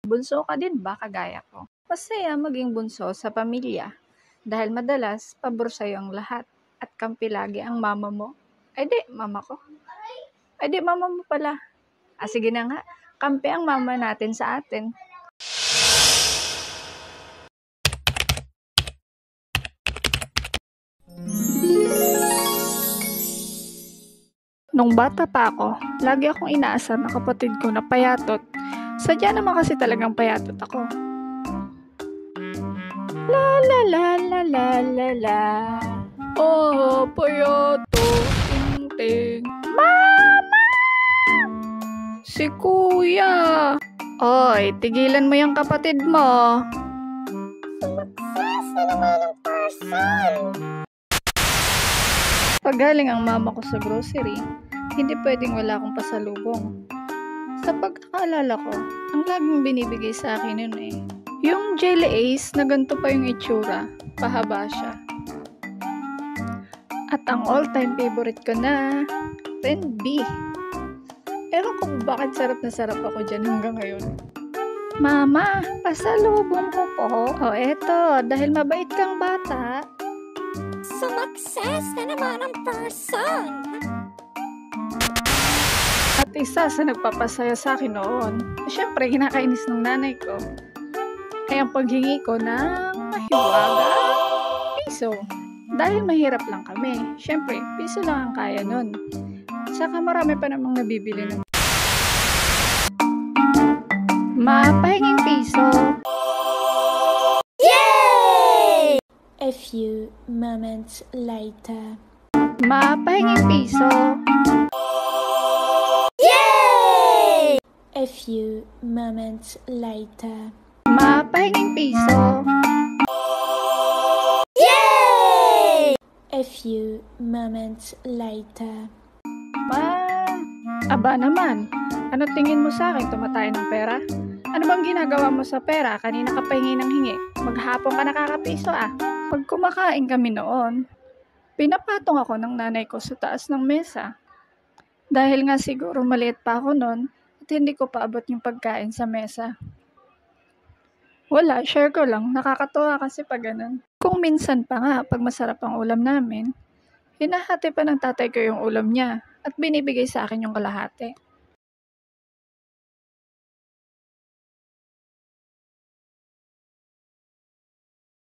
Bunso ka din ba kagaya ko? Masaya maging bunso sa pamilya dahil madalas pabor sa'yo ang lahat at kampi lagi ang mama mo. Ay di, mama ko. Ay di, mama mo pala. Sige na nga, kampi ang mama natin sa atin. Nung bata pa ako, lagi akong inaasar na kapatid ko na payatot. Sadya naman kasi talagang payatot ako. La la la la la la la. Oh, payatot. Ting ting. Mama! Si kuya. Oy, tigilan mo yung kapatid mo. Sumakses na naman ang person. Pag galing ang mama ko sa grocery, hindi pwedeng wala akong pasalubong. Sa pagkakaalala ko, ang laging binibigay sa akin yun yung jelly ace na ganito pa yung itsura, pahaba siya. At ang all-time favorite ko na, Ren B. Ewan ko bakit sarap na sarap ako dyan hanggang ngayon. Mama, pasalubong ko po. O eto, dahil mabait kang bata, sumakses na naman ang person. At isa sa nagpapasaya sa akin noon, syempre kinakainis ng nanay ko, ay ang paghingi ko ng mahiwaga piso. Dahil mahirap lang kami, syempre piso lang ang kaya nun. Saka marami pa namang nabibili ng mapahinging piso. A few moments later. Mapahinging piso. Yay! A few moments later. Mapahinging piso. Yay! A few moments later. Aba naman, ano tingin mo sa akin, tumatay ng pera? Ano bang ginagawa mo sa pera? Kanina ka pa hingi ng hingi. Maghapon ka nakakapiso Pag kumakain kami noon, pinapatong ako ng nanay ko sa taas ng mesa. Dahil nga siguro maliit pa ako noon at hindi ko paabot yung pagkain sa mesa. Wala, share ko lang. Nakakatuwa kasi pag ganun. Kung minsan pa nga, pag masarap ang ulam namin, hinahati pa ng tatay ko yung ulam niya at binibigay sa akin yung kalahati.